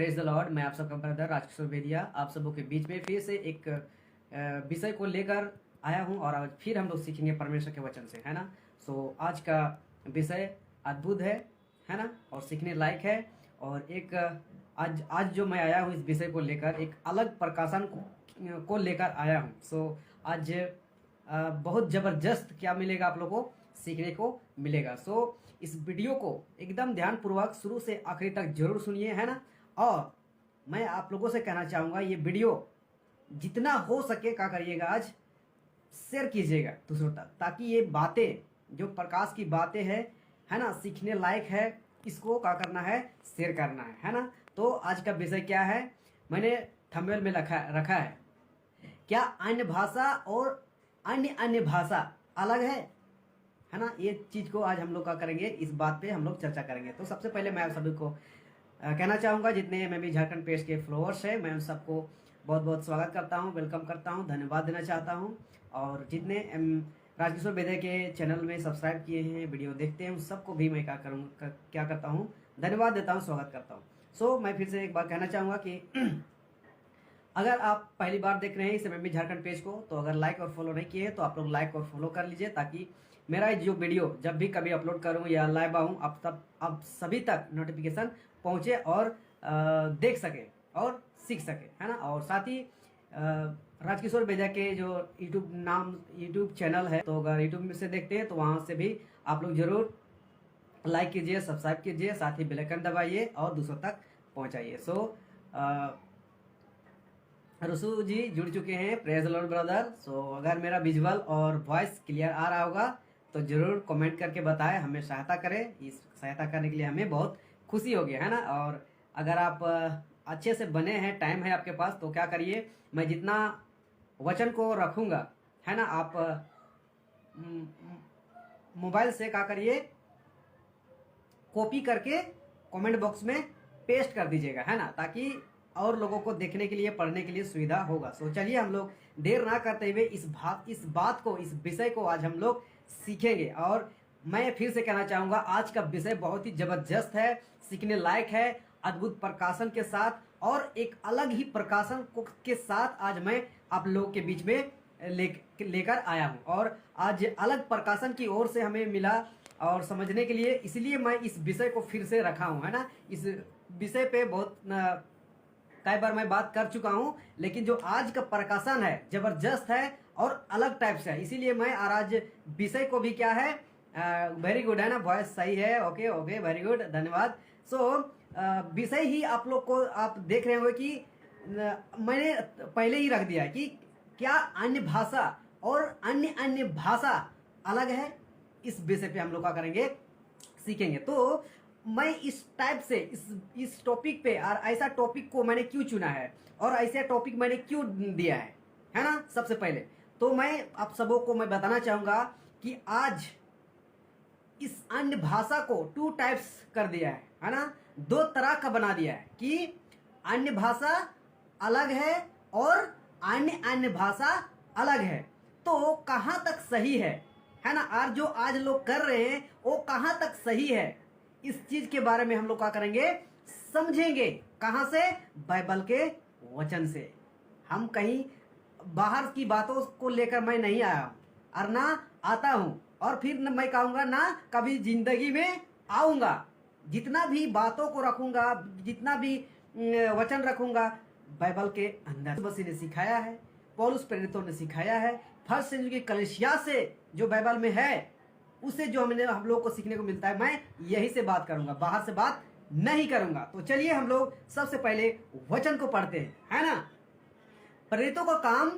Praise the Lord. मैं आप सबका ब्रदर राजकिशोर बेदिया आप सबों के बीच में फिर से एक विषय को लेकर आया हूं और आज फिर हम लोग सीखेंगे परमेश्वर के वचन से, है ना। सो आज का विषय अद्भुत है ना, और सीखने लायक है। और एक आज जो मैं आया हूं इस विषय को लेकर एक अलग प्रकाशन को लेकर आया हूं। सो आज बहुत ज़बरदस्त क्या मिलेगा आप लोगों को सीखने को मिलेगा। सो इस वीडियो को एकदम ध्यानपूर्वक शुरू से आखिरी तक जरूर सुनिए, है ना। और मैं आप लोगों से कहना चाहूँगा ये वीडियो जितना हो सके क्या करिएगा, आज शेयर कीजिएगा दूसरों तक, ताकि ये बातें जो प्रकाश की बातें हैं, है ना, सीखने लायक है, इसको क्या करना है, शेयर करना है ना। तो आज का विषय क्या है, मैंने थंबनेल में रखा है, क्या अन्य भाषा और अन्य भाषा अलग है ना। ये चीज को आज हम लोग क्या करेंगे, इस बात पे हम लोग चर्चा करेंगे। तो सबसे पहले मैं आप सभी को कहना चाहूँगा, जितने मैं भी झारखंड पेज के फॉलोअर्स हैं, मैं उन सबको बहुत बहुत स्वागत करता हूँ, वेलकम करता हूँ, धन्यवाद देना चाहता हूँ। और जितने राजकिशोर बेदिया के चैनल में सब्सक्राइब किए हैं, वीडियो देखते हैं, उन सबको भी मैं क्या करता हूँ, धन्यवाद देता हूँ, स्वागत करता हूँ। सो मैं फिर से एक बार कहना चाहूँगा कि अगर आप पहली बार देख रहे हैं इस एमएमबी झारखंड पेज को, तो अगर लाइक और फॉलो नहीं किए हैं तो आप लोग लाइक और फॉलो कर लीजिए, ताकि मेरा जो वीडियो जब भी कभी अपलोड करूं या लाइव आऊं आप सभी तक नोटिफिकेशन पहुंचे और देख सके और सीख सके, है ना। और साथ ही राजकिशोर बेदिया के जो यूट्यूब चैनल है, तो अगर यूट्यूब से देखते हैं तो वहां से भी आप लोग जरूर लाइक कीजिए, सब्सक्राइब कीजिए, साथ ही बेल आइकन दबाइए और दूसरों तक पहुंचाइए। सो रसू जी जुड़ चुके हैं, प्रेज द लॉर्ड ब्रदर। सो अगर मेरा विजुअल और वॉइस क्लियर आ रहा होगा तो जरूर कमेंट करके बताएं, हमें सहायता करें। इस सहायता करने के लिए हमें बहुत खुशी होगी, है ना। और अगर आप अच्छे से बने हैं, टाइम है आपके पास, तो क्या करिए, मैं जितना वचन को रखूंगा, है ना, आप मोबाइल से क्या करिए, कॉपी करके कमेंट बॉक्स में पेस्ट कर दीजिएगा, है ना, ताकि और लोगों को देखने के लिए, पढ़ने के लिए सुविधा होगा। सो चलिए हम लोग देर ना करते हुए इस विषय को आज हम लोग सीखेंगे। और मैं फिर से कहना चाहूँगा, आज का विषय बहुत ही ज़बरदस्त है, सीखने लायक है, अद्भुत प्रकाशन के साथ और एक अलग ही प्रकाशन के साथ आज मैं आप लोगों के बीच में लेकर आया हूँ। और आज अलग प्रकाशन की ओर से हमें मिला और समझने के लिए, इसलिए मैं इस विषय को फिर से रखा हूँ, है ना। इस विषय पे बहुत कई बार मैं बात कर चुका हूं, लेकिन जो आज का प्रकाशन है जबरदस्त है और अलग टाइप से है, इसीलिए मैं आज विषय को भी क्या है, वेरी गुड, है ना, वॉइस सही है, ओके ओके, वेरी गुड, धन्यवाद। सो विषय ही आप लोग को आप देख रहे होंगे कि मैंने पहले ही रख दिया है कि क्या अन्य भाषा और अन्य भाषा अलग है। इस विषय पे हम लोग क्या करेंगे, सीखेंगे। तो मैं इस टाइप से इस टॉपिक पे, और ऐसा टॉपिक को मैंने क्यों चुना है और ऐसा टॉपिक मैंने क्यों दिया है ना। सबसे पहले तो मैं आप सबों को मैं बताना चाहूंगा कि आज इस अन्य भाषा को 2 टाइप्स कर दिया है ना, 2 तरह का बना दिया है कि अन्य भाषा अलग है और अन्य भाषा अलग है। तो कहां तक सही है ना, और जो आज लोग कर रहे हैं वो कहां तक सही है, इस चीज के बारे में हम लोग क्या करेंगे, समझेंगे। कहां से, बाइबल के वचन से। हम कहीं बाहर की बातों को लेकर मैं नहीं आया हूं और ना आता हूं, और फिर मैं कहूंगा ना कभी जिंदगी में आऊंगा। जितना भी बातों को रखूंगा, जितना भी वचन रखूंगा, बाइबल के अंदर मसीह ने सिखाया है, पौलुस प्रेरितों ने सिखाया है, फर्स्ट सेंचुरी की कलीसिया से जो बाइबल में है उससे जो हम लोग को सीखने को मिलता है, मैं यही से बात करूंगा, बाहर से बात नहीं करूंगा। तो चलिए हम लोग सबसे पहले वचन को पढ़ते हैं, है ना। प्रेरितों का काम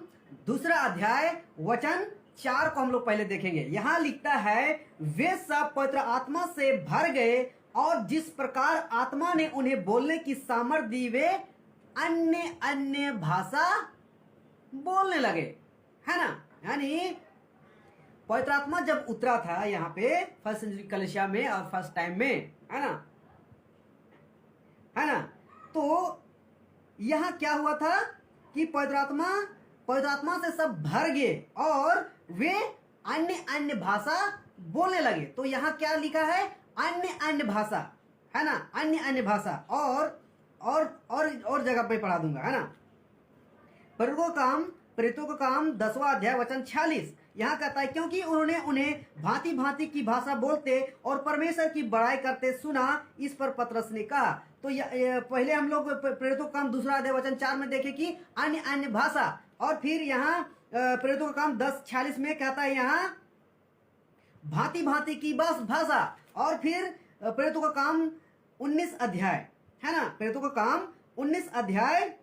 2 अध्याय वचन 4 को हम लोग पहले देखेंगे। यहां लिखता है, वे सब पवित्र आत्मा से भर गए और जिस प्रकार आत्मा ने उन्हें बोलने की सामर्थ्य दी, वे अन्य भाषा बोलने लगे, है ना। यानी पवित्र आत्मा जब उतरा था यहाँ पे फर्स्ट सेंचुरी कलीसिया में और फर्स्ट टाइम में, है ना, तो यहाँ क्या हुआ था कि पवित्र आत्मा से सब भर गए और वे अन्य भाषा बोलने लगे। तो यहाँ क्या लिखा है, अन्य भाषा, है ना, अन्य भाषा। और जगह पे पढ़ा दूंगा, है ना। प्रेरितों का काम 10वां अध्याय वचन 46 यहाँ कहता है, क्योंकि उन्होंने उन्हें भांति भांति की भाषा बोलते और परमेश्वर की बड़ाई करते सुना, इस पर पतरस ने कहा। तो पहले हम लोग प्रेरितों का काम 2 अध्याय वचन 4 में देखे कि अन्य अन्य भाषा, और फिर यहाँ प्रेरितों का काम 10:46 में कहता है यहाँ भांति भांति की भाषा, और फिर प्रेरितों का काम 19 अध्याय, है ना, प्रेरितों का काम 19 अध्याय,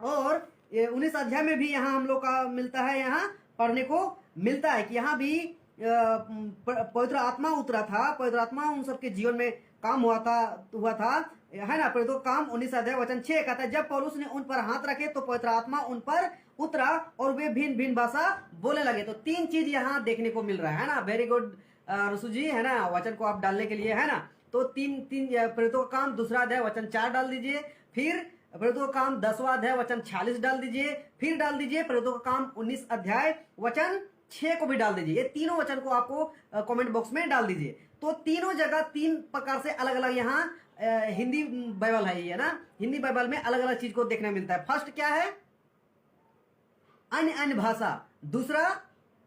और 19 अध्याय में भी यहाँ हम लोग का मिलता है, यहाँ पढ़ने को मिलता है कि यहाँ भी पवित्र आत्मा उतरा था, पवित्र आत्मा उन सबके जीवन में काम हुआ था, है ना। प्रेरितों का काम 19 अध्याय वचन 6 कहता है, जब पौलुस ने उन पर हाथ रखे तो पवित्र आत्मा उन पर उतरा और वे भिन्न भिन्न भाषा बोलने लगे। तो 3 चीज यहाँ देखने को मिल रहा है ना। वेरी गुड रसू जी, है ना, वचन को आप डालने के लिए, है ना। तो तीन प्रेरितों का काम 2 अध्याय वचन 4 डाल दीजिए, फिर प्रेरितों का काम 10वां अध्याय वचन 46 डाल दीजिए, फिर डाल दीजिए प्रेरितों का काम 19 अध्याय वचन 6 को भी डाल दीजिए। ये तीनों वचन को आपको कमेंट बॉक्स में डाल दीजिए। तो तीनों जगह 3 प्रकार से अलग अलग यहाँ हिंदी बाइबल है, ये ना, हिंदी बाइबल में अलग अलग चीज को देखने मिलता है। फर्स्ट क्या है, अन्य अन्य भाषा, दूसरा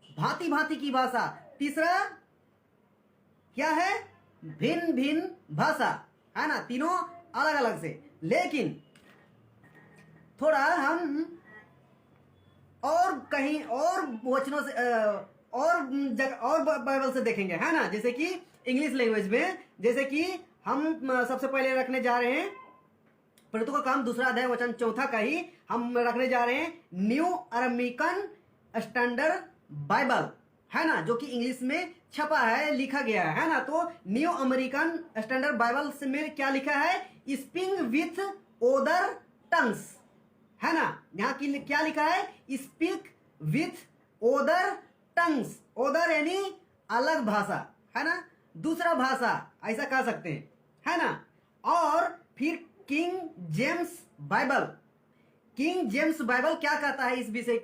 भांति भांति की भाषा, तीसरा क्या है, भिन्न भिन्न भाषा, है ना। तीनों अलग अलग से, लेकिन थोड़ा हम और कहीं और वचनों से और बाइबल से देखेंगे, है ना। जैसे कि इंग्लिश लैंग्वेज में, जैसे कि हम सबसे पहले रखने जा रहे हैं प्रेरितों का काम 2 अध्याय वचन 4 का ही हम रखने जा रहे हैं, न्यू अमेरिकन स्टैंडर्ड बाइबल, है ना, जो कि इंग्लिश में छपा है, लिखा गया है ना। तो न्यू अमेरिकन स्टैंडर्ड बाइबल से में क्या लिखा है, स्पीक विथ अदर टंग्स, है ना। यहाँ की क्या लिखा है, speak with other tongues, other यानी अलग भाषा, है ना, दूसरा भाषा, ऐसा कह सकते हैं, है ना। और फिर king James Bible, king James Bible क्या कहता है इस विषय,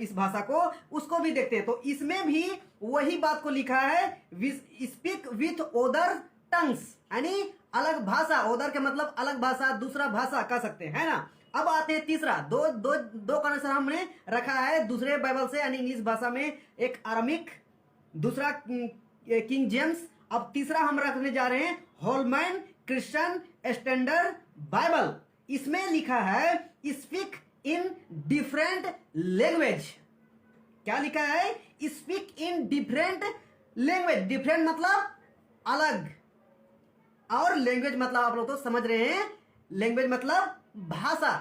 इस भाषा को, उसको भी देखते हैं। तो इसमें भी वही बात को लिखा है, स्पीक विथ अदर टंग्स, यानी अलग भाषा, अदर के मतलब अलग भाषा, दूसरा भाषा कह सकते हैं, है ना। अब आते हैं तीसरा, दो कनेक्शन हमने रखा है दूसरे बाइबल से, यानी इंग्लिश भाषा में, एक आरामिक, दूसरा किंग जेम्स। अब तीसरा हम रखने जा रहे हैं होलमैन क्रिश्चियन स्टैंडर्ड बाइबल। इसमें लिखा है स्पीक इन डिफरेंट लैंग्वेज, क्या लिखा है, speak in different language, different मतलब अलग, और लैंग्वेज मतलब आप लोग तो समझ रहे हैं, लैंग्वेज मतलब भाषा।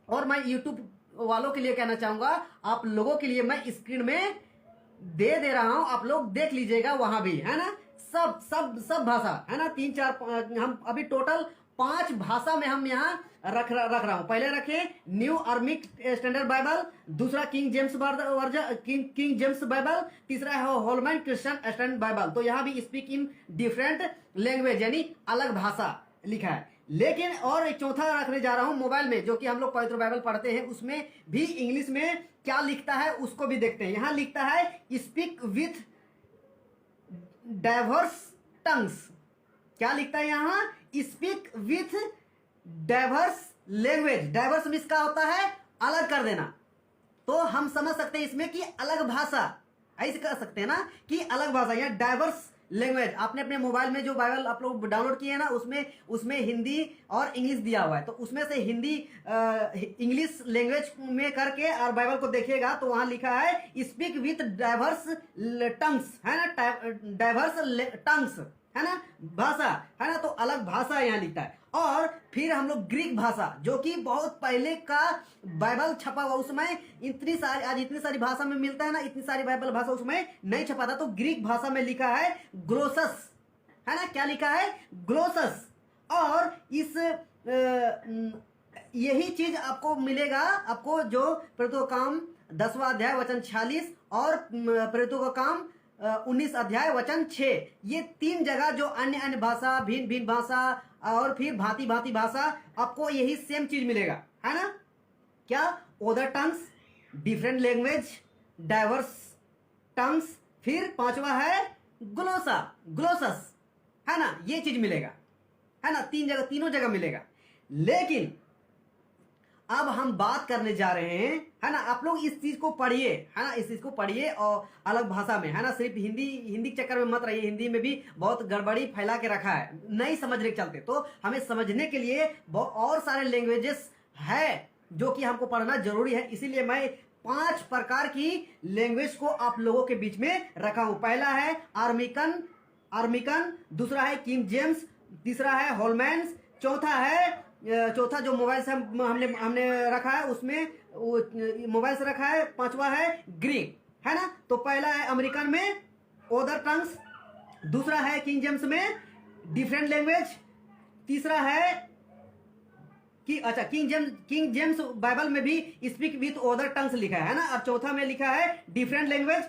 और मैं यूट्यूब वालों के लिए कहना चाहूंगा, आप लोगों के लिए मैं स्क्रीन में दे रहा हूं, आप लोग देख लीजिएगा, वहां भी, है ना, सब भाषा, है ना, 3-4 हम अभी टोटल 5 भाषा में हम यहाँ रख रहा हूं। पहले रखे न्यू आर्मिक स्टैंडर्ड बाइबल, दूसरा king James king James Bible, तीसरा है होलमैन क्रिश्चियन स्टैंडर्ड बाइबल। तो यहाँ भी स्पीक इन डिफरेंट लैंग्वेज, यानी अलग भाषा लिखा है। लेकिन और एक चौथा रखने जा रहा हूं मोबाइल में, जो कि हम लोग पवित्र बाइबल पढ़ते हैं, उसमें भी इंग्लिश में क्या लिखता है उसको भी देखते हैं। यहां लिखता है स्पीक विथ डाइवर्स टंग्स, क्या लिखता है यहाँ, speak with diverse language. Diverse means क्या होता है, अलग कर देना। तो हम समझ सकते हैं इसमें कि अलग भाषा, ऐसे कर सकते हैं ना कि अलग भाषा, या डाइवर्स लैंग्वेज। आपने अपने मोबाइल में जो बाइबल आप लोग डाउनलोड किए हैं ना, उसमें हिंदी और इंग्लिश दिया हुआ है। तो उसमें से हिंदी इंग्लिश लैंग्वेज में करके और बाइबल को देखिएगा तो वहां लिखा है स्पीक विथ डाइवर्स टंग्स, है ना, डाइवर्स टंग्स, है ना, भाषा, है ना। तो अलग भाषा यहाँ लिखता है। और फिर हम लोग ग्रीक भाषा, जो कि बहुत पहले का बाइबल छपा हुआ, उसमें इतनी सारी भाषा में मिलता है ना, इतनी सारी बाइबल भाषा उसमें नहीं छपा था। तो ग्रीक भाषा में लिखा है ग्लोसस, है ना, क्या लिखा है, ग्लोसस। और इस यही चीज आपको मिलेगा, आपको जो प्रेरितों का काम 10वां अध्याय वचन 46 और प्रेरितों का काम 19 अध्याय वचन 6, ये 3 जगह जो अन्य अन्य भाषा, भिन्न भिन्न भाषा और फिर भांति भांति भाषा, आपको यही सेम चीज मिलेगा, है ना। क्या, other tongues, different language, diverse tongues, फिर 5वां है ग्लोसस, है ना, ये चीज मिलेगा, है ना, तीनों जगह मिलेगा। लेकिन अब हम बात करने जा रहे हैं, है ना, आप लोग इस चीज को पढ़िए, है ना, इस चीज को पढ़िए और अलग भाषा में, है ना, सिर्फ हिंदी हिंदी के चक्कर में मत रहिए। हिंदी में भी बहुत गड़बड़ी फैला के रखा है, नहीं समझने के चलते। तो हमें समझने के लिए और सारे लैंग्वेजेस है जो कि हमको पढ़ना जरूरी है। इसीलिए मैं 5 प्रकार की लैंग्वेज को आप लोगों के बीच में रखा हूं। पहला है आर्मिकन, दूसरा है किंग जेम्स, तीसरा है होलमैन्स, चौथा जो मोबाइल से हमने रखा है उसमें मोबाइल से रखा है, 5वां है ग्रीक, है ना। तो पहला है अमेरिकन में अदर टंग्स, दूसरा है किंग जेम्स में डिफरेंट लैंग्वेज, तीसरा है कि अच्छा किंग जेम्स बाइबल में भी स्पीक विथ अदर टंग्स लिखा है ना, और चौथा में लिखा है डिफरेंट लैंग्वेज,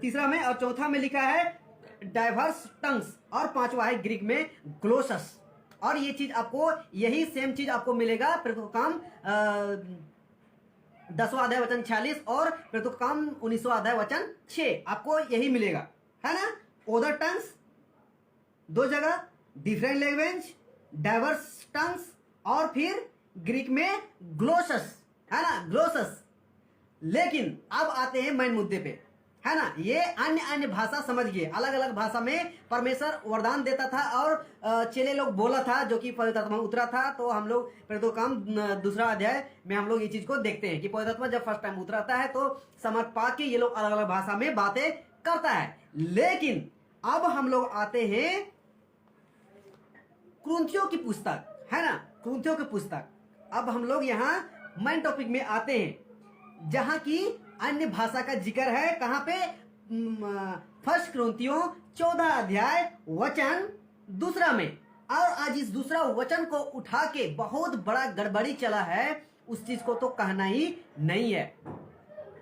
तीसरा में, और चौथा में लिखा है डाइवर्स टंग्स, और 5वां है ग्रीक में ग्लोसस। और ये चीज आपको, यही सेम चीज आपको मिलेगा प्रेतोकाम 10वां अध्याय वचन 46 और प्रेतोकाम 19वां अध्याय वचन 6, आपको यही मिलेगा, है ना। अदर टंग्स 2 जगह, डिफरेंट लैंग्वेज, डाइवर्स टंग्स, और फिर ग्रीक में ग्लोसस, है ना, ग्लोसस। लेकिन अब आते हैं मेन मुद्दे पे, है ना। ये अन्य भाषा समझिए, अलग अलग भाषा में परमेश्वर वरदान देता था और चेले लोग बोला था, जो कि पवित्र आत्मा उतरा था। तो हम लोग प्रेतोकाम 2 अध्याय में हम लोग ये चीज को देखते हैं कि पवित्र आत्मा जब फर्स्ट टाइम उतराता है तो समझ पा के ये लोग अलग अलग भाषा में बातें करता है। लेकिन अब हम लोग आते हैं कुरिन्थियों की पुस्तक, है ना, कुरिन्थियों की पुस्तक। अब हम लोग यहाँ मेन टॉपिक में आते हैं, जहां की अन्य भाषा का जिक्र है। कहां पे? 1 कुरिन्थियों 14 अध्याय वचन 2 में। और आज इस दूसरा वचन को उठा के बहुत बड़ा गड़बड़ी चला है, उस चीज को तो कहना ही नहीं है।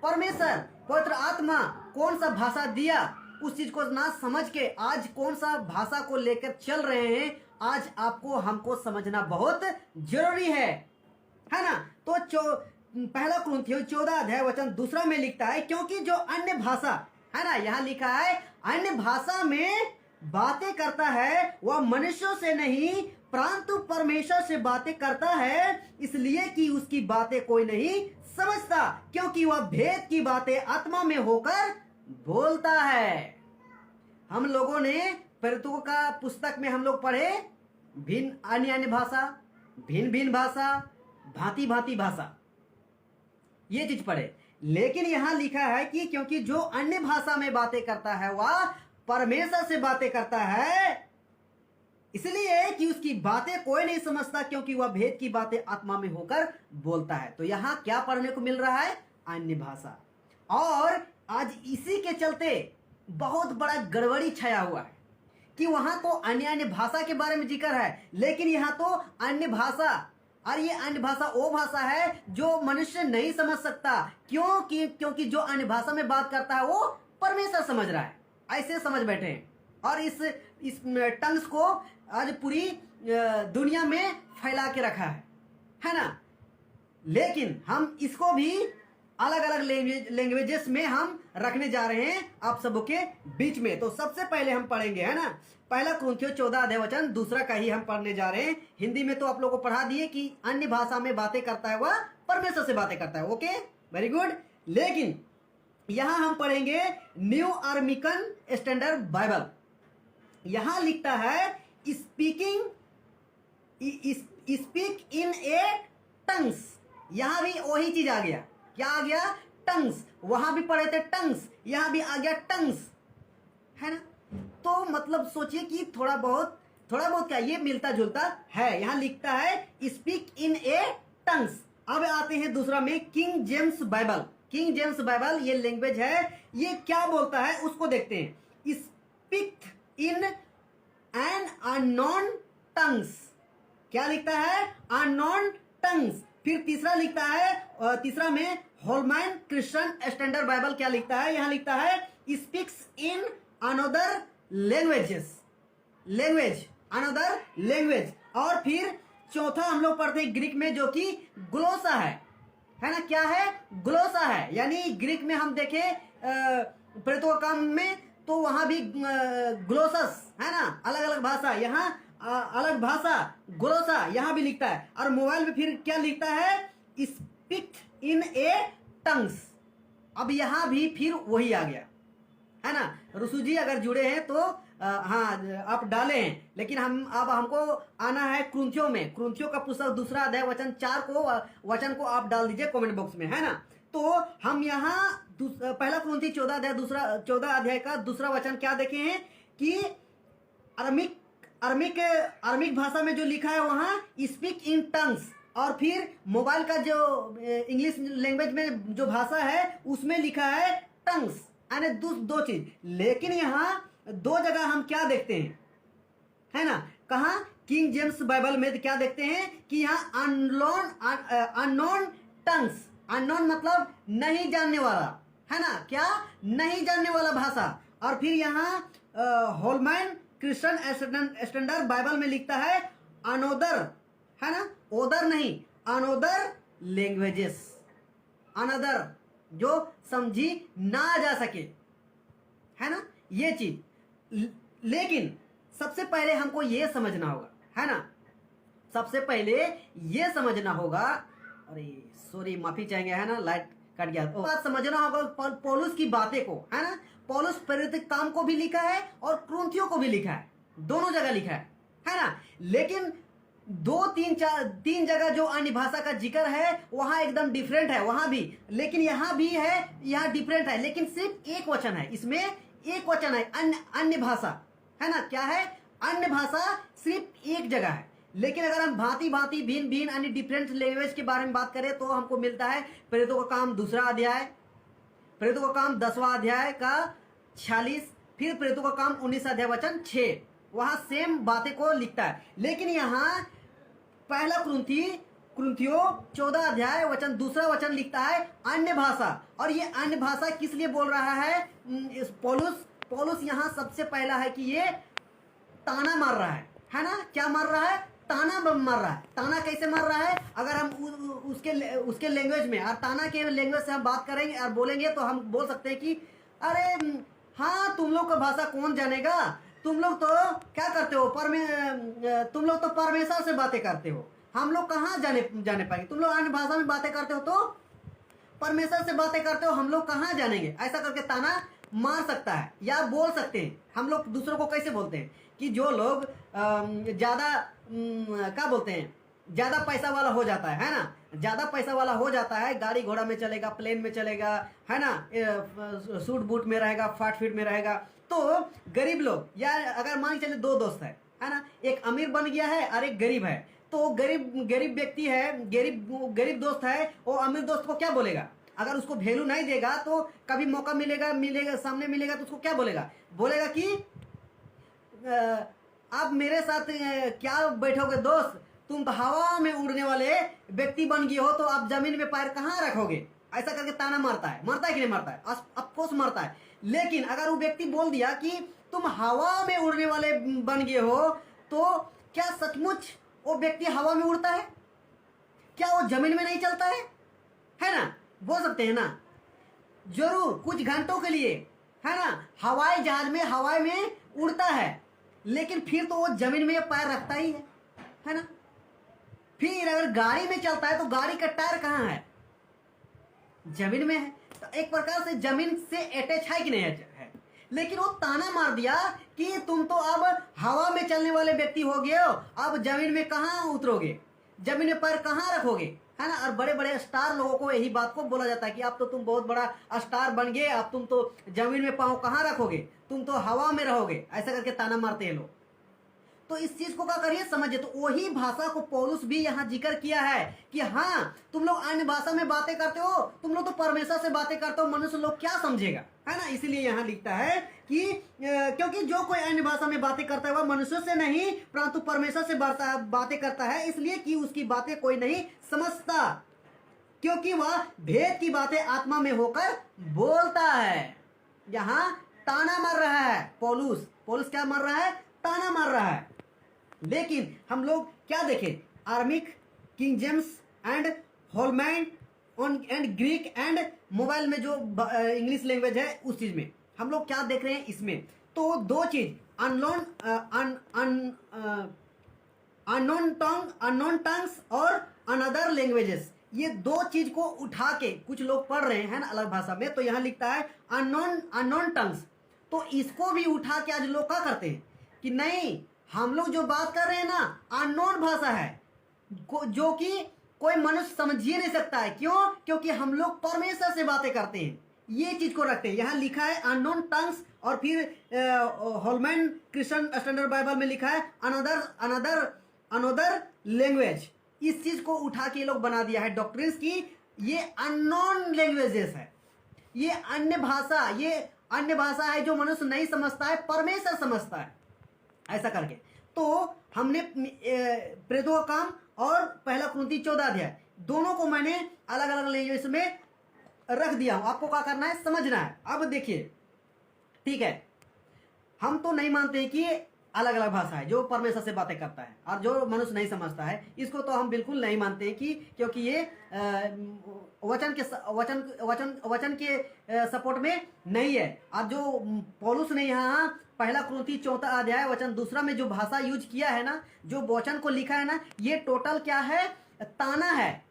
परमेश्वर पवित्र आत्मा कौन सा भाषा दिया, उस चीज को ना समझ के आज कौन सा भाषा को लेकर चल रहे हैं, आज आपको हमको समझना बहुत जरूरी है ना। तो पहला कुरिन्थियों 14 अध्याय वचन 2 में लिखता है, क्योंकि जो अन्य भाषा, है ना, यहाँ लिखा है अन्य भाषा में बातें करता है वह मनुष्यों से नहीं परंतु परमेश्वर से बातें करता है, इसलिए कि उसकी बातें कोई नहीं समझता, क्योंकि वह भेद की बातें आत्मा में होकर बोलता है। हम लोगों ने प्रेरितों का पुस्तक में हम लोग पढ़े भिन्न अन्य भाषा, भिन्न भाषा, भांति भांति भाषा, ये चीज पढ़े। लेकिन यहां लिखा है कि क्योंकि जो अन्य भाषा में बातें करता है वह परमेश्वर से बातें करता है, इसलिए कि उसकी बातें कोई नहीं समझता, क्योंकि वह भेद की बातें आत्मा में होकर बोलता है। तो यहां क्या पढ़ने को मिल रहा है? अन्य भाषा। और आज इसी के चलते बहुत बड़ा गड़बड़ी छाया हुआ है कि वहां तो अन्य भाषा के बारे में जिक्र है, लेकिन यहां तो अन्य भाषा, और ये अन्य भाषा वो भाषा है जो मनुष्य नहीं समझ सकता, क्योंकि जो अन्य भाषा में बात करता है वो परमेश्वर समझ रहा है, ऐसे समझ बैठे हैं। और इस टंग्स को आज पूरी दुनिया में फैला के रखा है ना। लेकिन हम इसको भी अलग अलग लैंग्वेजेस में हम रखने जा रहे हैं आप सबों के बीच में। तो सबसे पहले हम पढ़ेंगे, है ना, पहला कुरिन्थियों 14 अध्याय वचन 2 का ही हम पढ़ने जा रहे हैं। हिंदी में तो आप लोगों को पढ़ा दिए कि अन्य भाषा में बातें करता है वह परमेश्वर से बातें करता है, ओके, वेरी गुड। लेकिन यहां हम पढ़ेंगे न्यू अमेरिकन स्टैंडर्ड बाइबल। यहां लिखता है स्पीक इन ए टंग्स। यहां भी वही चीज आ गया, क्या आ गया? टंग्स। वहां भी पढ़े थे टंग्स, यहां भी आ गया टंग्स, है ना। तो मतलब सोचिए कि थोड़ा बहुत क्या ये मिलता जुलता है। यहां लिखता है स्पीक इन ए टंग्स। अब आते हैं दूसरा में king James Bible. King James Bible ये लैंग्वेज है, ये क्या बोलता है उसको देखते हैं। Speak in an unknown tongues. क्या लिखता है? Unknown tongues. फिर तीसरा लिखता है, तीसरा में होलमैन क्रिश्चियन स्टैंडर्ड बाइबल क्या लिखता है? यहां लिखता है speaks in another another language. और फिर चौथा हम लोग पढ़ते हैं ग्रीक में, जो कि ग्लोसा है ना। क्या है? ग्लोसा है। यानी ग्रीक में हम देखें प्रेतोकाम में तो वहां भी ग्लोसस है ना, अलग अलग भाषा। यहाँ अलग भाषा, ग्लोसा यहाँ भी लिखता है। और मोबाइल में फिर क्या लिखता है, स्पीक इन ए टंग्स। अब यहाँ भी फिर वही आ गया, है ना। रुसु जी अगर जुड़े हैं तो हाँ आप डाले हैं, लेकिन अब हमको आना है क्रंथियों में। क्रंथियों का पुस्तक 2 अध्याय वचन 4 वचन को आप डाल दीजिए कमेंट बॉक्स में, है ना। तो हम यहाँ पहला क्रंथी 14 अध्याय 14 अध्याय का 2 वचन क्या देखे हैं कि अरमिक भाषा में जो लिखा है वहाँ स्पीक इन टंग्स, और फिर मोबाइल का जो इंग्लिश लैंग्वेज में जो भाषा है उसमें लिखा है टंग्स, यानी दो चीज। लेकिन यहाँ 2 जगह हम क्या देखते हैं, है ना, कहा किंग जेम्स बाइबल में क्या देखते हैं कि यहाँ अननोन टंग्स, अननोन मतलब नहीं जानने वाला, है ना, क्या नहीं जानने वाला भाषा। और फिर यहाँ होलमैन क्रिश्चियन स्टैंडर्ड बाइबल में लिखता है अनोदर, है ना, ओदर नहीं, अनोदर लैंग्वेजेस, अनदर जो समझी ना जा सके, है ना, ये चीज। लेकिन सबसे पहले हमको ये समझना होगा, है ना, सबसे पहले ये समझना होगा, अरे सॉरी माफी चाहेंगे, है ना, लाइट कट गया। तो बात समझना होगा पौलुस की बातें को, है ना। पौलुस प्रेरित काम को भी लिखा है और क्रंथियों को भी लिखा है, दोनों जगह लिखा है ना। लेकिन 2-3 जगह जो अन्य भाषा का जिक्र है वहां एकदम डिफरेंट है, वहां भी, लेकिन यहां भी है, यहां डिफरेंट है, लेकिन सिर्फ एक वचन है, इसमें एक वचन है, अन्य भाषा, है ना, क्या है, अन्य भाषा सिर्फ एक जगह है। लेकिन अगर हम भांति भांति भिन्न भिन्न अन्य डिफरेंट लैंग्वेज के बारे में बात करें तो हमको मिलता है प्रेरितों का काम 2 अध्याय, प्रेरितों का काम 10वां अध्याय का 46, फिर प्रेरितों का काम 19 अध्याय वचन 6, वहां सेम बातें को लिखता है। लेकिन यहाँ पहला क्रंथियों 14 अध्याय वचन 2 वचन लिखता है अन्य भाषा। और ये अन्य भाषा किस लिए बोल रहा है पौलुस यहाँ सबसे पहला है कि ये ताना मार रहा है ना, क्या मार रहा है, ताना मार रहा है। ताना कैसे मार रहा है, अगर हम उसके लैंग्वेज में और ताना के लैंग्वेज से हम बात करेंगे और बोलेंगे तो हम बोल सकते हैं कि अरे हाँ तुम लोग का भाषा कौन जानेगा, तुम लोग तो क्या करते हो, तुम लोग तो परमेश्वर से बातें करते हो, हम लोग कहाँ जाने पाएंगे, तुम लोग अन्य भाषा में बातें करते हो तो परमेश्वर से बातें करते हो, हम लोग कहाँ जानेंगे। ऐसा करके ताना मार सकता है या बोल सकते हैं। हम लोग दूसरों को कैसे बोलते हैं कि जो लोग ज्यादा क्या बोलते हैं, ज्यादा पैसा वाला हो जाता है ना, ज्यादा पैसा वाला हो जाता है, गाड़ी घोड़ा में चलेगा, प्लेन में चलेगा, है ना, सूट बूट में रहेगा, फाट फीट में रहेगा। तो गरीब लोग, या अगर मान के चले 2 दोस्त है ना, एक अमीर बन गया है और एक गरीब है, तो गरीब व्यक्ति है, गरीब दोस्त है, वो अमीर दोस्त को क्या बोलेगा, अगर उसको वैल्यू नहीं देगा तो कभी मौका मिलेगा सामने मिलेगा तो उसको क्या बोलेगा कि आप मेरे साथ क्या बैठोगे दोस्त, तुम तो हवा में उड़ने वाले व्यक्ति बन गए हो, तो आप जमीन में पैर कहाँ रखोगे। ऐसा करके ताना मारता है कि नहीं मारता है, ऑफकोर्स मारता है। लेकिन अगर वो व्यक्ति बोल दिया कि तुम हवा में उड़ने वाले बन गए हो, तो क्या सचमुच वो व्यक्ति हवा में उड़ता है, क्या वो जमीन में नहीं चलता है ना, बोल सकते हैं ना, जरूर कुछ घंटों के लिए, है ना, हवाई जहाज में हवाई में उड़ता है, लेकिन फिर तो वो जमीन में पैर रखता ही है ना। फिर अगर गाड़ी में चलता है तो गाड़ी का टायर कहाँ है, जमीन में है। तो एक प्रकार से जमीन से अटैच है कि नहीं है। लेकिन वो ताना मार दिया कि तुम तो अब हवा में चलने वाले व्यक्ति हो गए हो, अब जमीन में कहाँ उतरोगे, जमीन में पैर कहाँ रखोगे, है ना। और बड़े बड़े स्टार लोगों को यही बात को बोला जाता है कि अब तो तुम बहुत बड़ा स्टार बन गए, अब तुम तो जमीन में पाँव कहाँ रखोगे, तुम तो हवा में रहोगे। ऐसा करके ताना मारते हैं लोग। तो इस चीज को क्या करिए समझिए। तो वही भाषा को पौलुस भी यहाँ जिक्र किया है कि हाँ तुम लोग अन्य भाषा में बातें करते हो, तुम लोग तो परमेश्वर से बातें करते हो, मनुष्य लोग क्या समझेगा, है ना। इसीलिए यहाँ लिखता है कि क्योंकि जो कोई अन्य भाषा में बातें करता है वह मनुष्य से नहीं परंतु परमेश्वर से बातें करता है, इसलिए कि उसकी बातें कोई नहीं समझता, क्योंकि वह भेद की बातें आत्मा में होकर बोलता है। यहाँ ताना मार रहा है पौलुस क्या मार रहा है, ताना मार रहा है। लेकिन हम लोग क्या देखें, Aramaic, King James and Holman and Greek and mobile में जो इंग्लिश लैंग्वेज है उस चीज में हम लोग क्या देख रहे हैं इसमें। तो 2 चीज अननोन टंग्स और अनदर लैंग्वेजेस, ये दो चीज को उठा के कुछ लोग पढ़ रहे हैं ना अलग भाषा में, तो यहां लिखता है अननोन टंग्स। तो इसको भी उठा के आज लोग क्या करते हैं कि नहीं, हम लोग जो बात कर रहे हैं ना अननोन भाषा है, जो कि कोई मनुष्य समझ ही नहीं सकता है। क्यों? क्योंकि हम लोग परमेश्वर से बातें करते हैं, ये चीज को रखते हैं। यहाँ लिखा है अननोन टंग्स, और फिर होलमैन क्रिश्चियन स्टैंडर्ड बाइबल में लिखा है अनदर लैंग्वेज। इस चीज को उठा के लोग बना दिया है डॉक्ट्रिन्स की ये अननोन लैंग्वेजेस है, ये अन्य भाषा, ये अन्य भाषा है जो मनुष्य नहीं समझता है, परमेश्वर समझता है, ऐसा करके। तो हमने प्रेरितों का काम और पहला कुरिन्थी 14 अध्याय दोनों को मैंने अलग अलग लैंग्वेज में रख दिया हूं, आपको क्या करना है, समझना है। अब देखिए, ठीक है, हम तो नहीं मानते कि अलग अलग भाषा है जो परमेश्वर से बातें करता है और जो मनुष्य नहीं समझता है, इसको तो हम बिल्कुल नहीं मानते कि, क्योंकि ये वचन के सपोर्ट में नहीं है। और जो पौलुस ने यहाँ पहला कुरिन्थी 14 अध्याय वचन 2 में जो भाषा यूज किया है ना, जो वचन को लिखा है ना, ये टोटल क्या है, ताना है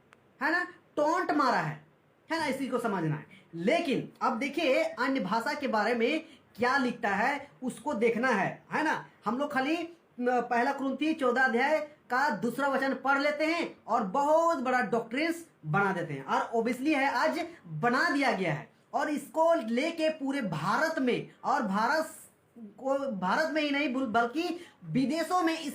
ना, टोंट मारा है ना, इसी को समझना है। लेकिन अब देखिए अन्य भाषा के बारे में क्या लिखता है उसको देखना है ना। हम लोग खाली पहला कुरिन्थी 14 अध्याय का 2 वचन पढ़ लेते हैं और बहुत बड़ा डॉक्ट्रिन्स बना देते हैं, और ओबियसली है आज बना दिया गया है, और इसको लेके पूरे भारत में, और भारत में ही नहीं बल्कि विदेशों में इस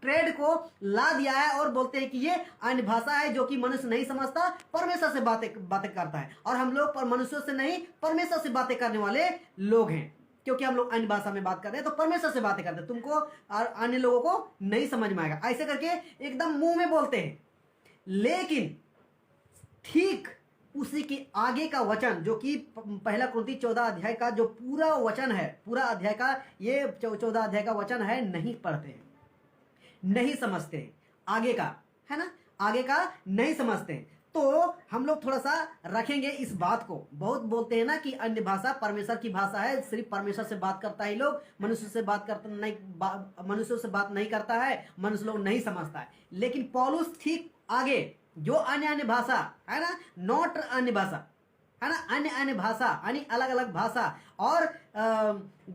ट्रेड को ला दिया है, और बोलते हैं कि ये अन्य भाषा है जो कि मनुष्य नहीं समझता, परमेश्वर से बातें करता है। और हम लोग मनुष्यों से नहीं, परमेश्वर से बातें करने वाले लोग हैं, क्योंकि हम लोग अन्य भाषा में बात कर रहे हैं तो परमेश्वर से बातें करते हैं, तुमको और अन्य लोगों को नहीं समझ में आएगा, ऐसे करके एकदम मुंह में बोलते हैं। लेकिन ठीक उसी के आगे का वचन जो कि पहला कुरिन्थी 14 अध्याय का जो पूरा वचन है, पूरा अध्याय का ये 14 अध्याय का वचन है, नहीं पढ़ते हैं, नहीं समझते हैं, आगे का है ना, आगे का नहीं समझते हैं। तो हम लोग थोड़ा सा रखेंगे इस बात को। बहुत बोलते हैं ना कि अन्य भाषा परमेश्वर की भाषा है, सिर्फ परमेश्वर से बात करता है लोग, मनुष्य से बात करता नहीं, मनुष्यों से बात नहीं करता है, मनुष्य लोग नहीं समझता है। लेकिन पौलुस ठीक आगे जो अन्य भाषा है ना, नॉट अन्य भाषा है ना, अन्य भाषा यानी अलग अलग भाषा, और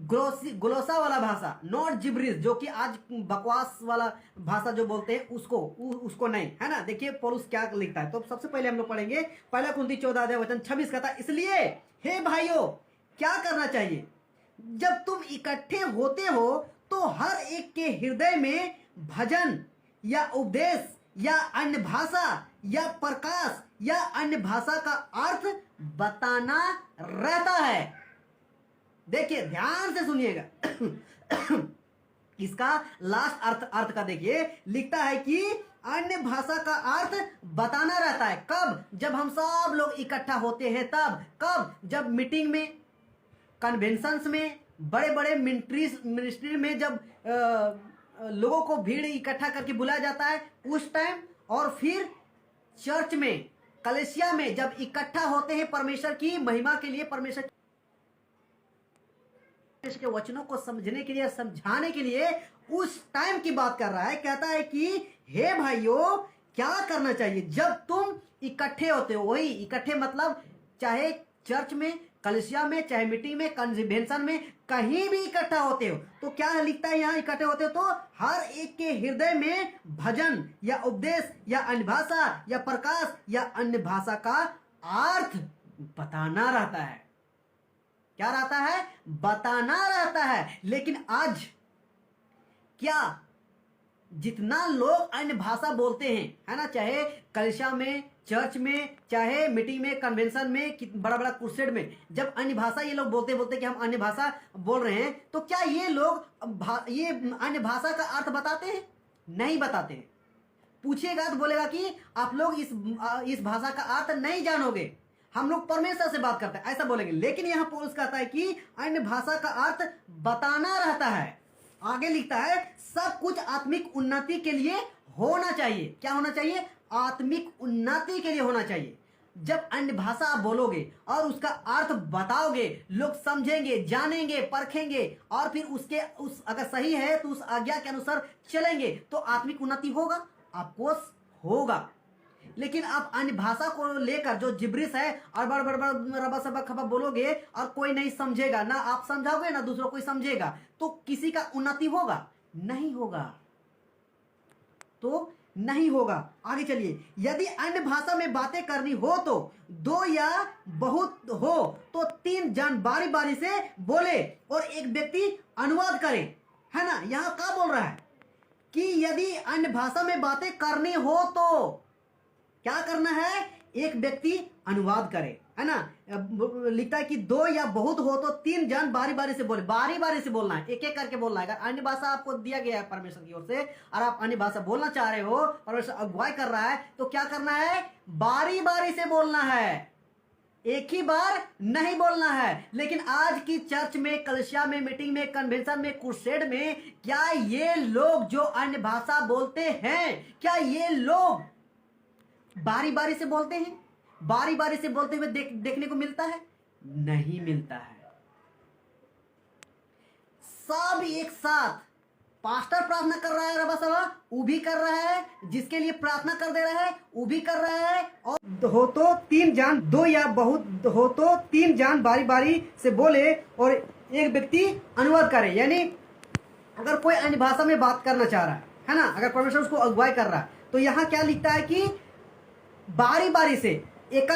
ग्लोसा वाला भाषा, नॉट जिब्रिश, जो कि आज बकवास वाला भाषा जो बोलते हैं उसको नहीं, है ना। देखिए पौलुस क्या लिखता है। तो सबसे पहले हम लोग पढ़ेंगे पहला कुरिन्थी 14 अध्याय वचन 26 का था, इसलिए हे भाइयों क्या करना चाहिए, जब तुम इकट्ठे होते हो तो हर एक के हृदय में भजन या उपदेश या अन्य भाषा या प्रकाश या अन्य भाषा का अर्थ बताना रहता है। देखिए ध्यान से सुनिएगा इसका लास्ट अर्थ का देखिए, लिखता है कि अन्य भाषा का अर्थ बताना रहता है। कब? जब हम सब लोग इकट्ठा होते हैं, तब। कब? जब मीटिंग में, कन्वेंशंस में, बड़े बड़े मिनिस्ट्री में जब लोगों को भीड़ इकट्ठा करके बुलाया जाता है उस टाइम, और फिर चर्च में, कलीसिया में जब इकट्ठा होते हैं परमेश्वर की महिमा के लिए, परमेश्वर के वचनों को समझने के लिए, समझाने के लिए, उस टाइम की बात कर रहा है। कहता है कि हे भाइयों क्या करना चाहिए जब तुम इकट्ठे होते हो। वही इकट्ठे मतलब चाहे चर्च में, कलीसिया में, चाहे मीटिंग में, कन्वेंशन में, कहीं भी इकट्ठा होते हो तो क्या लिखता है यहाँ, इकट्ठे होते हो तो हर एक के हृदय में भजन या उपदेश या अन्य भाषा या प्रकाश या अन्य भाषा का अर्थ बताना रहता है। क्या रहता है? बताना रहता है। लेकिन आज क्या जितना लोग अन्य भाषा बोलते हैं, है ना, चाहे कलीसिया में, चर्च में, चाहे मीटिंग में, कन्वेंशन में, बड़ा बड़ा क्रुसेड में, जब अन्य भाषा ये लोग बोलते कि हम अन्य भाषा बोल रहे हैं, तो क्या ये लोग ये अन्य भाषा का अर्थ बताते हैं? नहीं बताते हैं। पूछिएगा तो बोलेगा कि आप लोग इस भाषा का अर्थ नहीं जानोगे, हम लोग परमेश्वर से बात करते हैं, ऐसा बोलेंगे। लेकिन यहाँ पौलुस कहता है कि अन्य भाषा का अर्थ बताना रहता है। आगे लिखता है सब कुछ आत्मिक उन्नति के लिए होना चाहिए। क्या होना चाहिए? आत्मिक उन्नति के लिए होना चाहिए। जब अन्य भाषा आप बोलोगे और उसका अर्थ बताओगे, लोग समझेंगे, जानेंगे, परखेंगे और फिर उस अगर सही है तो उस आज्ञा के अनुसार चलेंगे तो आत्मिक उन्नति होगा, आपको होगा। लेकिन आप अन्य भाषा को लेकर जो जिब्रिश है और बड़ बड़ बड़ रबा सबा खबा बोलोगे और कोई नहीं समझेगा, ना आप समझाओगे ना दूसरों कोई समझेगा, तो किसी का उन्नति होगा? नहीं होगा, तो नहीं होगा। आगे चलिए, यदि अन्य भाषा में बातें करनी हो तो 2 या बहुत हो तो 3 जन बारी बारी से बोले और एक व्यक्ति अनुवाद करे, है ना। यहां क्या बोल रहा है कि यदि अन्य भाषा में बातें करनी हो तो क्या करना है? एक व्यक्ति अनुवाद करे, है ना। लिखता है कि 2 या बहुत हो तो 3 जन बारी बारी से बोले, बारी बारी से बोलना है, एक एक करके बोलना है। अगर अन्य भाषा आपको दिया गया है परमेश्वर की ओर से और आप अन्य भाषा बोलना चाह रहे हो, परमेश्वर अगुवाई कर रहा है, तो क्या करना है? बारी बारी से बोलना है, एक ही बार नहीं बोलना है। लेकिन आज की चर्च में, कलीसिया में, मीटिंग में, कन्वेंशन में, क्रूसेड में, क्या ये लोग जो अन्य भाषा बोलते हैं, क्या ये लोग बारी बारी से बोलते हैं? बारी बारी से बोलते हुए देखने को मिलता है? नहीं मिलता है। सब एक साथ, पास्टर प्रार्थना कर रहा है, रबा सभा वो भी कर रहा है, जिसके लिए प्रार्थना कर दे रहा है वो भी कर रहा है, और हो तो 3 जन, 2 या बहुत हो तो 3 जन बारी बारी से बोले और एक व्यक्ति अनुवाद करे। यानी अगर कोई अन्य भाषा में बात करना चाह रहा है ना, अगर परमेश्वर उसको अगुवाई कर रहा है, तो यहाँ क्या लिखता है कि बारी बारी से एक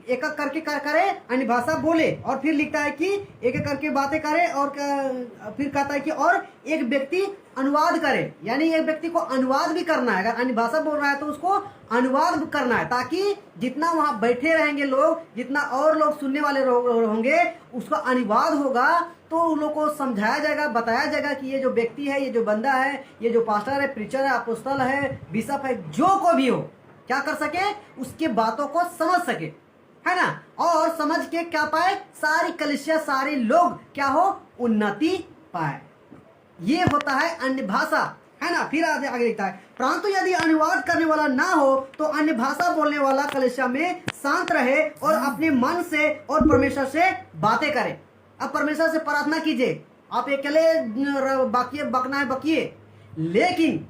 एक करके करे, अन्य भाषा बोले, और फिर लिखता है कि एक एक करके बातें करे, और फिर कहता है कि और एक व्यक्ति अनुवाद करे। यानी एक व्यक्ति को अनुवाद भी करना है। अगर अन्य भाषा बोल रहा है तो उसको अनुवाद करना है, ताकि जितना वहां बैठे रहेंगे लोग, जितना और लोग सुनने वाले होंगे, उसका अनुवाद होगा तो उन लोगों को समझाया जाएगा, बताया जाएगा कि ये जो व्यक्ति है, ये जो बंदा है, ये जो पास्टर है, प्रीचर है, अपोस्तल है, बिशप है, जो को भी हो, क्या कर सके? उसके बातों को समझ सके, है ना। और समझ के क्या पाए? सारी कलीसिया, सारे लोग क्या हो? उन्नति पाए। ये होता है अन्य भाषा, है ना। फिर आगे लिखता है, परंतु यदि अनुवाद करने वाला ना हो तो अन्य भाषा बोलने वाला कलीसिया में शांत रहे और अपने मन से और परमेश्वर से बातें करे। अब परमेश्वर से प्रार्थना कीजिए, आप अकेले बाकी बकना है बकिए, लेकिन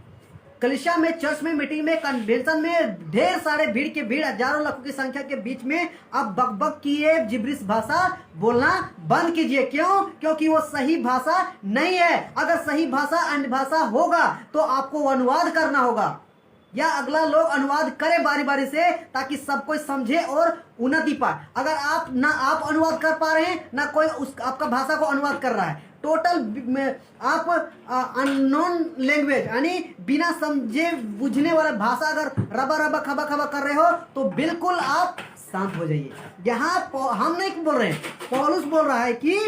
कलीसिया में, चर्च में, मीटिंग में, कन्वेंशन में ढेर सारे भीड़ के भीड़, हजारों लाखों की संख्या के बीच में आप बकबक किए जिब्रिश भाषा बोलना बंद कीजिए। क्यों? क्योंकि वो सही भाषा नहीं है। अगर सही भाषा अन्य भाषा होगा तो आपको अनुवाद करना होगा, या अगला लोग अनुवाद करे बारी बारी से, ताकि सब कोई समझे और उन्नति पाए। अगर आप ना आप अनुवाद कर पा रहे हैं, ना कोई आपका भाषा को अनुवाद कर रहा है, टोटल आप अननोन लैंग्वेज, यानी बिना समझे बुझने वाला भाषा अगर रबा रबा खबा खबा कर रहे हो, तो बिल्कुल आप शांत हो जाइए। यहाँ हम नहीं बोल रहे हैं, पौलुस बोल रहा है कि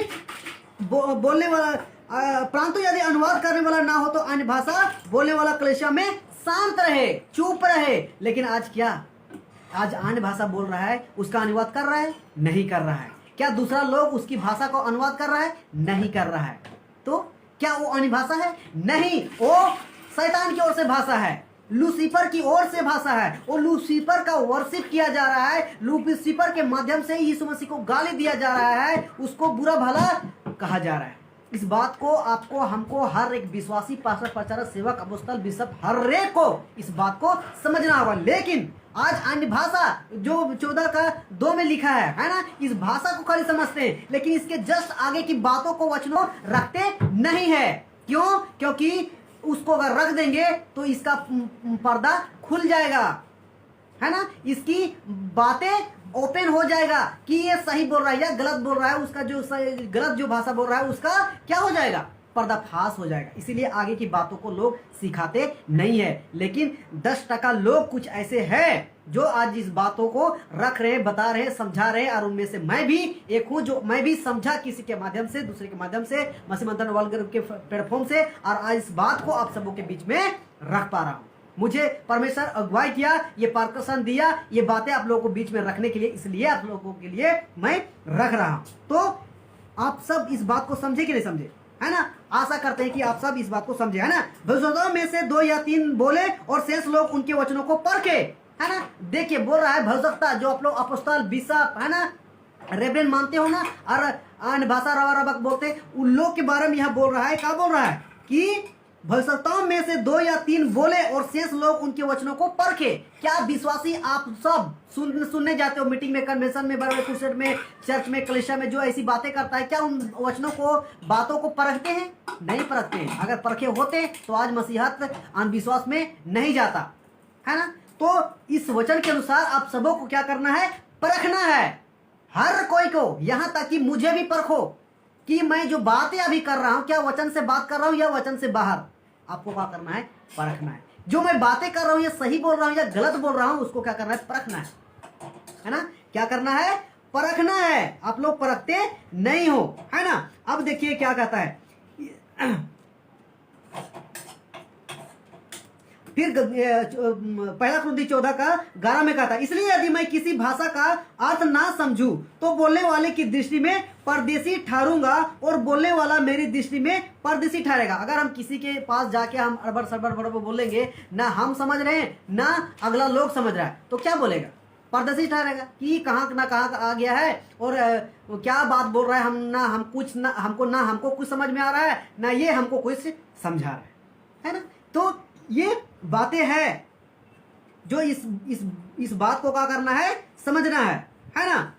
बोलने वाला, परंतु यदि अनुवाद करने वाला ना हो तो अन्य भाषा बोलने वाला कलीसिया में शांत रहे, चुप रहे। लेकिन आज क्या? आज अन्य भाषा बोल रहा है, उसका अनुवाद कर रहा है? नहीं कर रहा है। क्या दूसरा लोग उसकी भाषा को अनुवाद कर रहा है? नहीं कर रहा है। तो क्या वो अन्य भाषा है? नहीं, वो शैतान की ओर से भाषा है, लूसीफर की ओर से भाषा है। वो लूसीफर का वर्शिप किया जा रहा है, लूसीफर के माध्यम से यीशु मसीह को गाली दिया जा रहा है, उसको बुरा भला कहा जा रहा है। इस बात को आपको, हमको, हर एक विश्वासी पास्टर, प्रचारक, सेवक, अपोस्तल, बिशप, हर एक को इस बात को समझना होगा। लेकिन आज अन्य भाषा जो 14:2 में लिखा है ना, इस भाषा को खाली समझते हैं, लेकिन इसके जस्ट आगे की बातों को, वचनों रखते नहीं है। क्यों? क्योंकि उसको अगर रख देंगे तो इसका पर्दा खुल जाएगा, है ना। इसकी बातें ओपन हो जाएगा कि ये सही बोल रहा है या गलत बोल रहा है, उसका जो गलत जो भाषा बोल रहा है उसका क्या हो जाएगा? पर्दाफाश हो जाएगा। इसीलिए आगे की बातों को लोग सिखाते नहीं है। लेकिन 10% लोग कुछ ऐसे हैं जो आज इस बातों को रख रहे, बता रहे, समझा रहे, और उनमें से मैं भी एक हूँ, जो मैं भी समझा किसी के माध्यम से, दूसरे के माध्यम से, मसीह मंथन वर्ल्ड ग्रुप के प्लेटफॉर्म से, और आज इस बात को आप सबों के बीच में रख पा रहा हूँ। मुझे परमेश्वर अगुवाई किया, ये पार्कसन दिया, ये बातें आप लोगों को बीच में रखने के लिए, इसलिए आप लोगों के लिए मैं रख रहा हूँ। तो आप सब इस बात को समझे कि नहीं समझे, है ना। आशा करते हैं कि आप सब इस बात को समझे, है ना। भविष्यवाणियों में से 2 या 3 बोले और शेष लोग उनके वचनों को परखे, है ना। देखिए बोल रहा है भविष्यता, जो आप लोग अपोस्तल बिशप है ना रेवरेंड मानते हो ना, और अन्य भाषा रवा रबक बोलते हैं, उन लोग के बारे में यह बोल रहा है। क्या बोल रहा है कि भविष्यताओं में से 2 या 3 बोले और शेष लोग उनके वचनों को परखे। क्या विश्वासी आप सब सुनने जाते हो मीटिंग में, कन्वेंशन में, बड़े क्रूसेड में, चर्च में, कलीसिया में, जो ऐसी बातें करता है, क्या उन वचनों को, बातों को परखते हैं? नहीं परखते हैं। अगर परखे होते तो आज मसीहत अंधविश्वास में नहीं जाता, है ना। तो इस वचन के अनुसार आप सबों को क्या करना है? परखना है, हर कोई को, यहां तक कि मुझे भी परखो कि मैं जो बातें अभी कर रहा हूं, क्या वचन से बात कर रहा हूं या वचन से बाहर। आपको क्या करना है? परखना है। जो मैं बातें कर रहा हूं, ये सही बोल रहा हूं या गलत बोल रहा हूं, उसको क्या करना है? परखना है ना। क्या करना है? परखना है। आप लोग परखते नहीं हो, है ना। अब देखिए क्या कहता है फिर पहला कुरिन्थी 14:11 में कहता है, इसलिए यदि मैं किसी भाषा का अर्थ ना समझूं तो बोलने वाले की दृष्टि में परदेशी ठहरूंगा और बोलने वाला मेरी दृष्टि में परदेशी ठहरेगा। अगर हम किसी के पास जाके हम अड़बड़ सड़बड़ बड़बड़ बोलेंगे, ना हम समझ रहे हैं ना अगला लोग समझ रहा है, तो क्या बोलेगा? परदेशी ठहरेगा कि कहाँ ना कहाँ आ गया है और क्या बात बोल रहा है। हमको कुछ समझ में आ रहा है, ना ये हमको कुछ समझा रहा है ना। तो ये बातें हैं जो इस बात को क्या करना है? समझना है ना।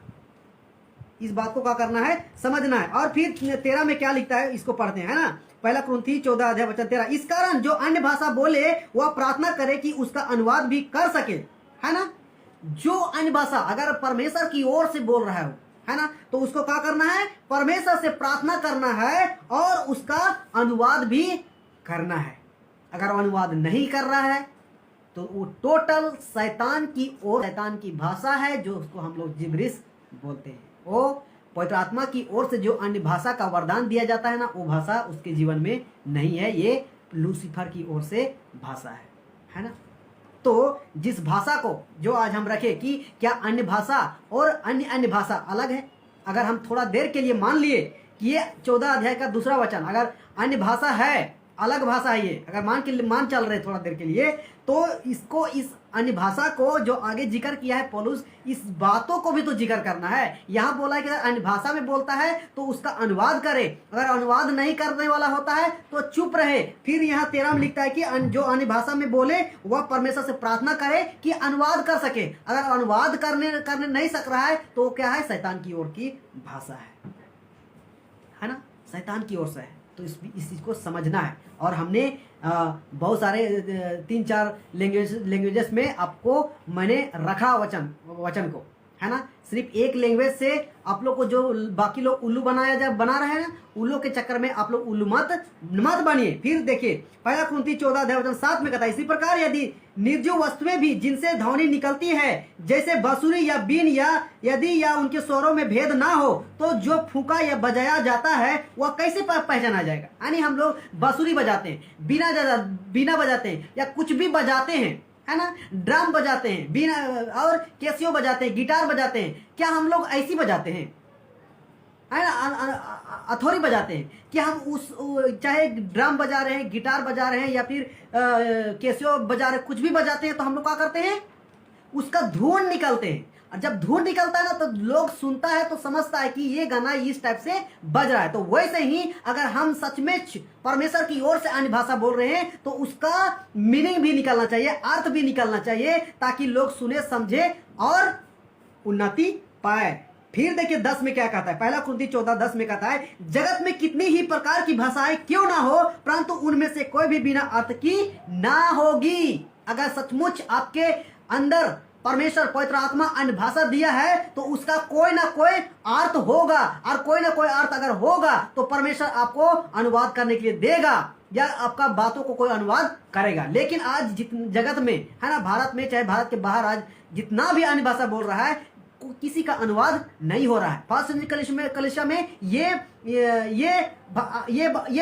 इस बात को क्या करना है? समझना है। और फिर 13 में क्या लिखता है, इसको पढ़ते हैं, है ना। पहला कुरिन्थी 14:13, इस कारण जो अन्य भाषा बोले वह प्रार्थना करे कि उसका अनुवाद भी कर सके, है ना। जो अन्य भाषा अगर परमेश्वर की ओर से बोल रहा है ना, तो उसको क्या करना है? परमेश्वर से प्रार्थना करना है और उसका अनुवाद भी करना है। अगर अनुवाद नहीं कर रहा है तो वो टोटल शैतान की ओर, शैतान की भाषा है, जो उसको हम लोग जिब्रिश बोलते हैं। वो पवित्र आत्मा की ओर से जो अन्य भाषा का वरदान दिया जाता है ना, वो भाषा उसके जीवन में नहीं है। ये लूसीफर की ओर से भाषा है ना। तो जिस भाषा को जो आज हम रखे कि क्या अन्य भाषा और अन्य भाषा अलग है, अगर हम थोड़ा देर के लिए मान लिए कि ये 14 अध्याय का दूसरा वचन अगर अन्य भाषा है, अलग भाषा है ये, अगर मान चल रहे थोड़ा देर के लिए, तो इसको, इस अन्य भाषा को जो आगे जिक्र किया है पौलुस, इस बातों को भी तो जिक्र करना है। यहाँ बोला है कि अन्य भाषा में बोलता है तो उसका अनुवाद करे, अगर अनुवाद नहीं करने वाला होता है तो चुप रहे। फिर यहाँ 13 में लिखता है कि जो अन्य भाषा में बोले वह परमेश्वर से प्रार्थना करे कि अनुवाद कर सके। अगर अनुवाद करने नहीं सक रहा है तो क्या है? शैतान की ओर की भाषा है ना, शैतान की ओर से है। तो इस चीज को समझना है। और हमने बहुत सारे 3-4 लैंग्वेजेस में आपको मैंने रखा वचन को, है ना। सिर्फ एक लैंग्वेज से आप लोग को, जो बाकी लोग उल्लू बना रहे हैं, उल्लू के चक्कर में आप लोग उल्लू मत बनिए। फिर देखिए पहला कुरिन्थी 14:7 में कहता है, इसी प्रकार यदि निर्जीव वस्तुएं भी जिनसे ध्वनि निकलती है, जैसे बांसुरी या बीन, यदि उनके स्वरों में भेद ना हो, तो जो फूंका या बजाया जाता है वह कैसे पहचाना जाएगा? यानी हम लोग बांसुरी बजाते हैं, बीना बजाते हैं, या कुछ भी बजाते हैं, है ना, ड्रम बजाते हैं, बीना और कैसियो बजाते हैं, गिटार बजाते हैं, क्या हम लोग ऐसी बजाते हैं, है ना, अथोरी बजाते हैं? कि हम चाहे ड्रम बजा रहे हैं, गिटार बजा रहे हैं, या फिर कैसियो बजा रहे हैं, कुछ भी बजाते हैं, तो हम लोग क्या करते हैं? उसका धुन निकलते हैं। और जब धुन निकलता है ना, तो लोग सुनता है तो समझता है कि ये गाना इस टाइप से बज रहा है। तो वैसे ही अगर हम सच में परमेश्वर की ओर से अन्य भाषा बोल रहे हैं तो उसका मीनिंग भी निकलना चाहिए, अर्थ भी निकलना चाहिए, ताकि लोग सुने, समझे और उन्नति पाए। फिर देखिए 10 में क्या कहता है, पहला कुरिन्थी 14:10 में कहता है, जगत में कितनी ही प्रकार की भाषाएं क्यों ना हो, परंतु उनमें से कोई भी बिना अर्थ की ना होगी। अगर सचमुच आपके अंदर परमेश्वर पवित्र आत्मा अन्य भाषा दिया है तो उसका कोई ना कोई अर्थ होगा, और कोई ना कोई अर्थ अगर होगा तो परमेश्वर आपको अनुवाद करने के लिए देगा, या आपका बातों को कोई अनुवाद करेगा। लेकिन आज जगत में, है ना, भारत में चाहे भारत के बाहर, आज जितना भी अन्य भाषा बोल रहा है, किसी का अनुवाद नहीं हो रहा है। फर्स्ट कलीसिया में ये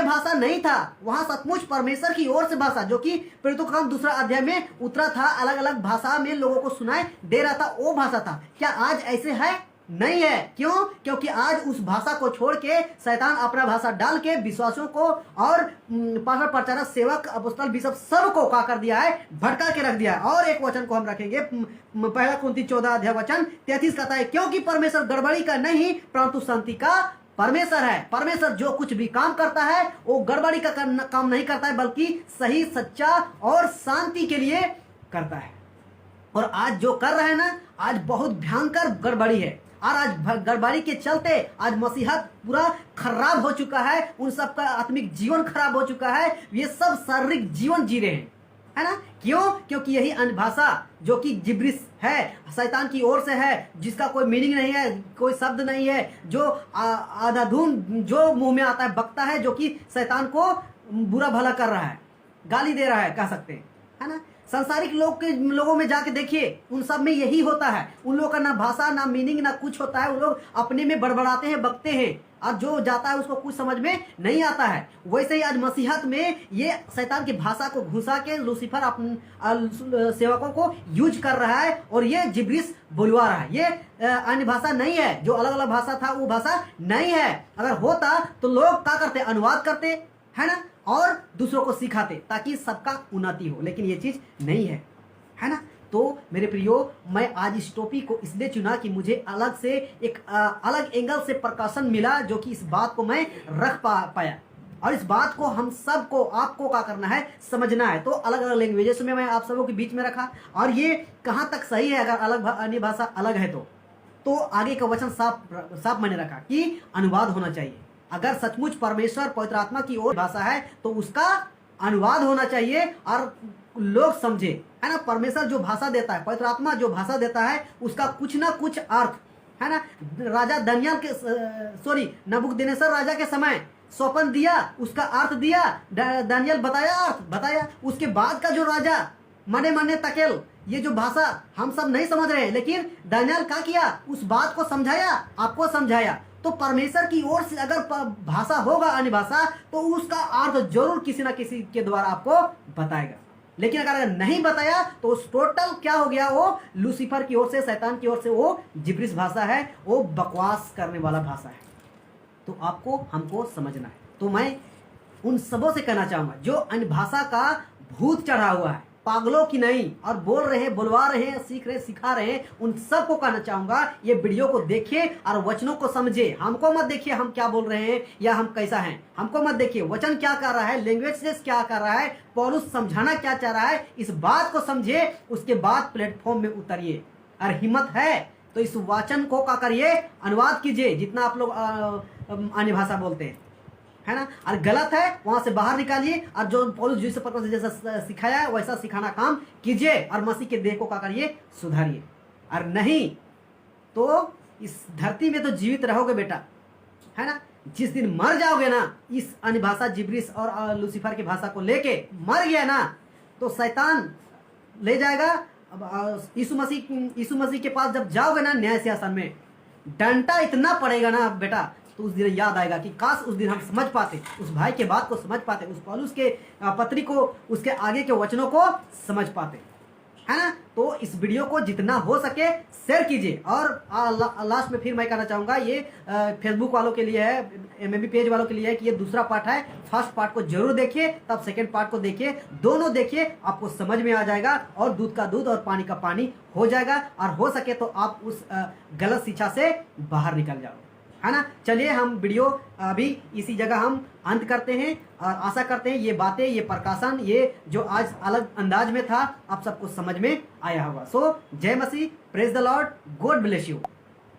भाषा नहीं था। वहां सचमुच परमेश्वर की ओर से भाषा, जो कि प्रेरितों का काम 2 अध्याय में उतरा था, अलग अलग भाषा में लोगों को सुनाई दे रहा था, वो भाषा था। क्या आज ऐसे है? नहीं है। क्यों? क्योंकि आज उस भाषा को छोड़ के शैतान अपना भाषा डाल के विश्वासियों को और पास्टर, प्रचारक, सेवक, अपोस्तल, बिशप सबको क्या कर दिया है? भटका के रख दिया है। और एक वचन को हम रखेंगे, पहला कुरिन्थी 14 अध्याय वचन 33 कहता है, क्योंकि परमेश्वर गड़बड़ी का नहीं परंतु शांति का परमेश्वर है। परमेश्वर जो कुछ भी काम करता है वो गड़बड़ी का काम नहीं करता है, बल्कि सही, सच्चा और शांति के लिए करता है। और आज जो कर रहे हैं ना, आज बहुत भयंकर गड़बड़ी है। और आज गड़बड़ी के चलते आज मसीहत पूरा खराब हो चुका है, उन सब का आत्मिक जीवन खराब हो चुका है, ये सब शारीरिक जीवन जी रहे हैं, है ना। क्यों? क्योंकि यही अन्य भाषा जो कि जिब्रिस है, शैतान की ओर से है, जिसका कोई मीनिंग नहीं है, कोई शब्द नहीं है, जो आधाधुन जो मुंह में आता है बकता है, जो कि शैतान को बुरा भला कर रहा है, गाली दे रहा है, कह सकते हैं, है ना। संसारिक लोगों में जाके देखिए, उन सब में यही होता है। उन लोगों का ना भाषा, ना मीनिंग, ना कुछ होता है। उन लोग अपने में बड़बड़ाते हैं, बकते हैं, और जो जाता है उसको कुछ समझ में नहीं आता है। वैसे ही आज मसीहत में ये शैतान की भाषा को घुसा के लूसीफर अपने सेवकों को यूज कर रहा है, और ये जिब्रिस बुलवा रहा है। ये अन्य भाषा नहीं है, जो अलग अलग भाषा था वो भाषा नहीं है। अगर होता तो लोग क्या करते? अनुवाद करते, है ना, और दूसरों को सिखाते, ताकि सबका उन्नति हो। लेकिन ये चीज नहीं है ना। तो मेरे प्रियो, मैं आज इस टॉपिक को इसलिए चुना कि मुझे अलग से एक अलग एंगल से प्रकाशन मिला, जो कि इस बात को मैं रख पाया। और इस बात को हम सबको, आपको क्या करना है? समझना है। तो अलग अलग लैंग्वेजेस में मैं आप सबों के बीच में रखा, और ये कहाँ तक सही है? अगर अलग अन्य भाषा अलग है तो आगे का वचन साफ मैंने रखा कि अनुवाद होना चाहिए। अगर सचमुच परमेश्वर पवित्र आत्मा की ओर भाषा है तो उसका अनुवाद होना चाहिए, और लोग समझे, है ना। परमेश्वर जो भाषा देता है, पवित्र आत्मा जो भाषा देता है, उसका कुछ ना कुछ अर्थ, है ना। राजा दानियल के नबूकदनेस्सर राजा के समय स्वप्न दिया, उसका अर्थ दिया, दानियल बताया, अर्थ बताया। उसके बाद का जो राजा मने तकेल, ये जो भाषा हम सब नहीं समझ रहे हैं, लेकिन दानियल क्या किया? उस बात को समझाया, आपको समझाया। तो परमेश्वर की ओर से अगर भाषा होगा, अन्य भाषा, तो उसका अर्थ जरूर किसी ना किसी के द्वारा आपको बताएगा। लेकिन अगर नहीं बताया तो उस टोटल क्या हो गया? वो लूसीफर की ओर से, शैतान की ओर से वो जिब्रिस भाषा है, वो बकवास करने वाला भाषा है। तो आपको हमको समझना है। तो मैं उन सबों से कहना चाहूंगा जो अन्य भाषा का भूत चढ़ा हुआ है, पागलों की नहीं, और बोल रहे हैं, बुलवा रहे हैं, सीख रहे, सिखा रहे हैं, उन सबको कहना चाहूंगा ये वीडियो को देखिए और वचनों को समझे। हमको मत देखिए हम क्या बोल रहे हैं या हम कैसा हैं, हमको मत देखिए वचन क्या कर रहा है, लैंग्वेज क्या कर रहा है, पौलुस समझाना क्या चाह रहा है, इस बात को समझिए। उसके बाद प्लेटफॉर्म में उतरिए, और हिम्मत है तो इस वचन को क्या करिए? अनुवाद कीजिए, जितना आप लोग अन्य भाषा बोलते हैं, है ना। और गलत है वहां से बाहर निकालिए, और जो पौलुस जिस प्रकार से जैसा सिखाया है वैसा सिखाना काम कीजिए, और मसीह के देह को क्या करिए? सुधारिए। और नहीं तो इस धरती में तो जीवित रहोगे बेटा, है ना। जिस दिन मर जाओगे ना, इस अन्य भाषा जिब्रिस और लूसीफर की भाषा को लेके मर गया ना, तो शैतान ले जाएगा। अब यीशु मसीह के पास जब जाओगे ना, न्याय सिंहासन में डंडा इतना पड़ेगा ना बेटा, तो उस दिन याद आएगा कि काश उस दिन हम समझ पाते, उस भाई के बात को समझ पाते, उस पौलुस के पत्री को, उसके आगे के वचनों को समझ पाते, है ना। तो इस वीडियो को जितना हो सके शेयर कीजिए। और लास्ट में फिर मैं कहना चाहूँगा, ये फेसबुक वालों के लिए है, एमएमबी पेज वालों के लिए है, कि ये दूसरा पार्ट है। फर्स्ट पार्ट को जरूर देखिए, तब सेकेंड पार्ट को देखिए, दोनों देखिए, आपको समझ में आ जाएगा, और दूध का दूध और पानी का पानी हो जाएगा। और हो सके तो आप उस गलत शिक्षा से बाहर निकल जाओ, है ना। चलिए हम वीडियो अभी इसी जगह हम अंत करते हैं, और आशा करते हैं ये बातें, ये प्रकाशन, ये जो आज अलग अंदाज में था, आप सबको समझ में आया होगा। सो जय मसीह, praise the Lord, God bless you.